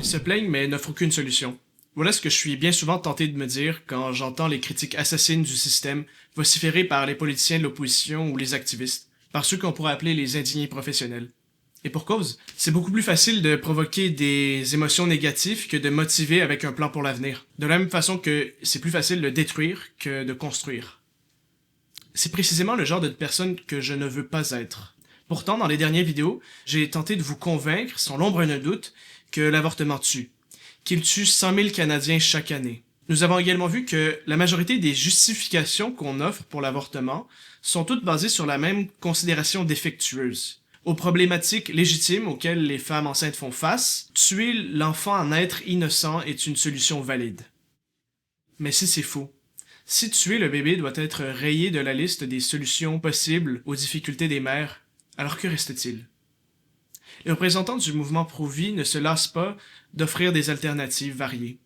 se plaignent mais n'offrent aucune solution. Voilà ce que je suis bien souvent tenté de me dire quand j'entends les critiques assassines du système vociférées par les politiciens de l'opposition ou les activistes, par ceux qu'on pourrait appeler les indignés professionnels. Et pour cause, c'est beaucoup plus facile de provoquer des émotions négatives que de motiver avec un plan pour l'avenir. De la même façon que c'est plus facile de détruire que de construire. C'est précisément le genre de personne que je ne veux pas être. Pourtant, dans les dernières vidéos, j'ai tenté de vous convaincre, sans l'ombre d'un doute, que l'avortement tue. Qu'il tue 100 000 Canadiens chaque année. Nous avons également vu que la majorité des justifications qu'on offre pour l'avortement sont toutes basées sur la même considération défectueuse. Aux problématiques légitimes auxquelles les femmes enceintes font face, tuer l'enfant en être innocent est une solution valide. Mais si c'est faux, si tuer le bébé doit être rayé de la liste des solutions possibles aux difficultés des mères, alors que reste-t-il? Les représentants du mouvement pro-vie ne se lassent pas d'offrir des alternatives variées.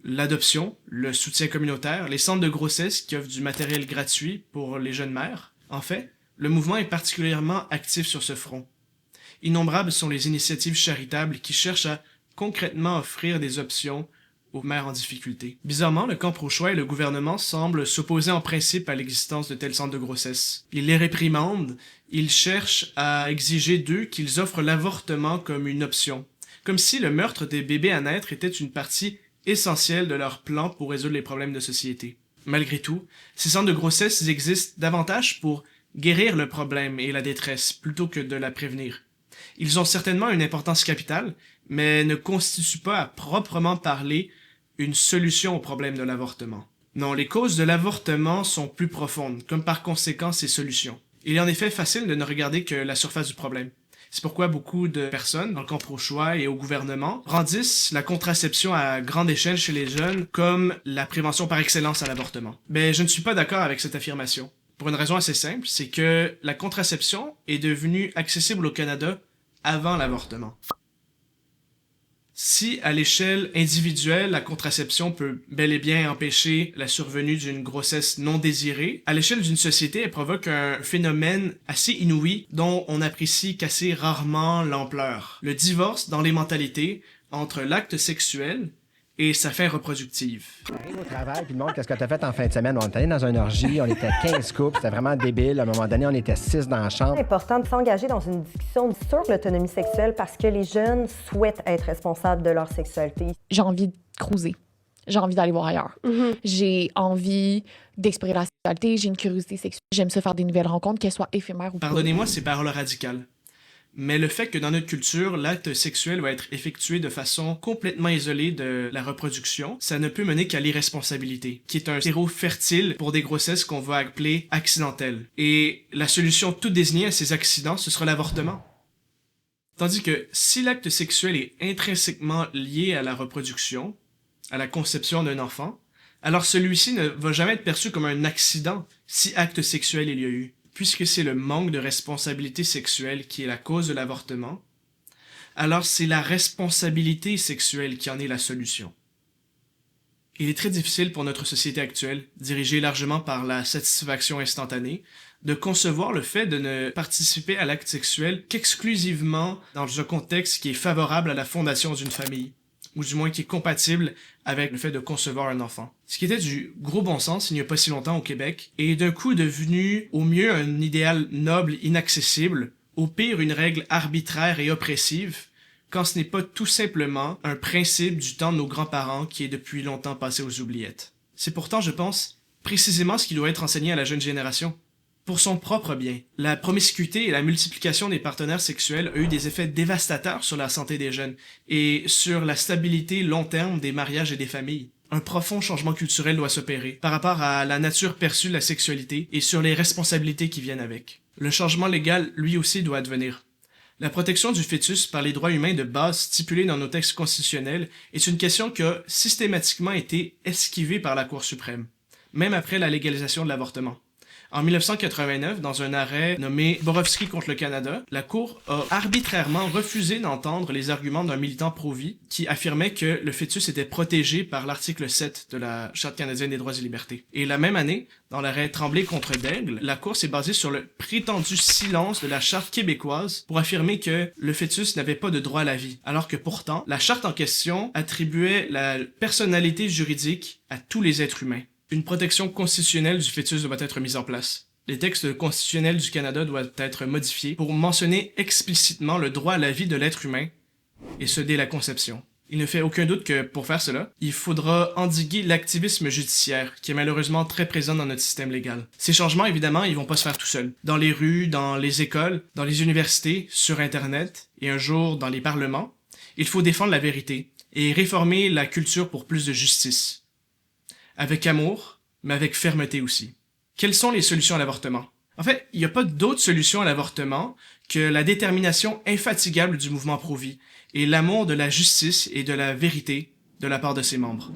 L'adoption, le soutien communautaire, les centres de grossesse qui offrent du matériel gratuit pour les jeunes mères. En fait, le mouvement est particulièrement actif sur ce front. Innombrables sont les initiatives charitables qui cherchent à concrètement offrir des options aux mères en difficulté. Bizarrement, le camp pro-choix et le gouvernement semblent s'opposer en principe à l'existence de tels centres de grossesse. Ils les réprimandent, ils cherchent à exiger d'eux qu'ils offrent l'avortement comme une option, comme si le meurtre des bébés à naître était une partie essentielle de leur plan pour résoudre les problèmes de société. Malgré tout, ces centres de grossesse existent davantage pour guérir le problème et la détresse plutôt que de la prévenir. Ils ont certainement une importance capitale, mais ne constituent pas à proprement parler une solution au problème de l'avortement. Non, les causes de l'avortement sont plus profondes, comme par conséquent ses solutions. Il est en effet facile de ne regarder que la surface du problème. C'est pourquoi beaucoup de personnes, dans le camp pro-choix et au gouvernement, brandissent la contraception à grande échelle chez les jeunes comme la prévention par excellence à l'avortement. Mais je ne suis pas d'accord avec cette affirmation. Pour une raison assez simple, c'est que la contraception est devenue accessible au Canada avant l'avortement. Si, à l'échelle individuelle, la contraception peut bel et bien empêcher la survenue d'une grossesse non désirée, à l'échelle d'une société, elle provoque un phénomène assez inouï dont on apprécie qu'assez rarement l'ampleur. Le divorce dans les mentalités entre l'acte sexuel et sa fin reproductive. On arrive au travail, puis le monde, qu'est-ce que t'as fait en fin de semaine? On est allé dans une orgie, on était 15 couples, c'était vraiment débile. À un moment donné, on était 6 dans la chambre. C'est important de s'engager dans une discussion sur l'autonomie sexuelle parce que les jeunes souhaitent être responsables de leur sexualité. J'ai envie de cruiser. J'ai envie d'aller voir ailleurs. J'ai envie d'explorer la sexualité, j'ai une curiosité sexuelle. J'aime ça faire des nouvelles rencontres, qu'elles soient éphémères ou pas. Pardonnez-moi ces paroles radicales. Mais le fait que dans notre culture, l'acte sexuel va être effectué de façon complètement isolée de la reproduction, ça ne peut mener qu'à l'irresponsabilité, qui est un terreau fertile pour des grossesses qu'on va appeler accidentelles. Et la solution toute désignée à ces accidents, ce sera l'avortement. Tandis que si l'acte sexuel est intrinsèquement lié à la reproduction, à la conception d'un enfant, alors celui-ci ne va jamais être perçu comme un accident si acte sexuel il y a eu. Puisque c'est le manque de responsabilité sexuelle qui est la cause de l'avortement, alors c'est la responsabilité sexuelle qui en est la solution. Il est très difficile pour notre société actuelle, dirigée largement par la satisfaction instantanée, de concevoir le fait de ne participer à l'acte sexuel qu'exclusivement dans un contexte qui est favorable à la fondation d'une famille, ou du moins qui est compatible avec le fait de concevoir un enfant. Ce qui était du gros bon sens il n'y a pas si longtemps au Québec, est d'un coup devenu au mieux un idéal noble inaccessible, au pire une règle arbitraire et oppressive, quand ce n'est pas tout simplement un principe du temps de nos grands-parents qui est depuis longtemps passé aux oubliettes. C'est pourtant, je pense, précisément ce qui doit être enseigné à la jeune génération. Pour son propre bien, la promiscuité et la multiplication des partenaires sexuels a eu des effets dévastateurs sur la santé des jeunes et sur la stabilité long terme des mariages et des familles. Un profond changement culturel doit s'opérer par rapport à la nature perçue de la sexualité et sur les responsabilités qui viennent avec. Le changement légal, lui aussi, doit advenir. La protection du fœtus par les droits humains de base stipulés dans nos textes constitutionnels est une question qui a systématiquement été esquivée par la Cour suprême, même après la légalisation de l'avortement. En 1989, dans un arrêt nommé Borowski contre le Canada, la Cour a arbitrairement refusé d'entendre les arguments d'un militant pro-vie qui affirmait que le fœtus était protégé par l'article 7 de la Charte canadienne des droits et libertés. Et la même année, dans l'arrêt Tremblay contre Daigle, la Cour s'est basée sur le prétendu silence de la Charte québécoise pour affirmer que le fœtus n'avait pas de droit à la vie, alors que pourtant, la Charte en question attribuait la personnalité juridique à tous les êtres humains. Une protection constitutionnelle du fœtus doit être mise en place. Les textes constitutionnels du Canada doivent être modifiés pour mentionner explicitement le droit à la vie de l'être humain, et ce dès la conception. Il ne fait aucun doute que, pour faire cela, il faudra endiguer l'activisme judiciaire, qui est malheureusement très présent dans notre système légal. Ces changements, évidemment, ils vont pas se faire tout seuls. Dans les rues, dans les écoles, dans les universités, sur Internet, et un jour dans les parlements, il faut défendre la vérité, et réformer la culture pour plus de justice. Avec amour, mais avec fermeté aussi. Quelles sont les solutions à l'avortement? En fait, il n'y a pas d'autre solution à l'avortement que la détermination infatigable du mouvement pro-vie et l'amour de la justice et de la vérité de la part de ses membres.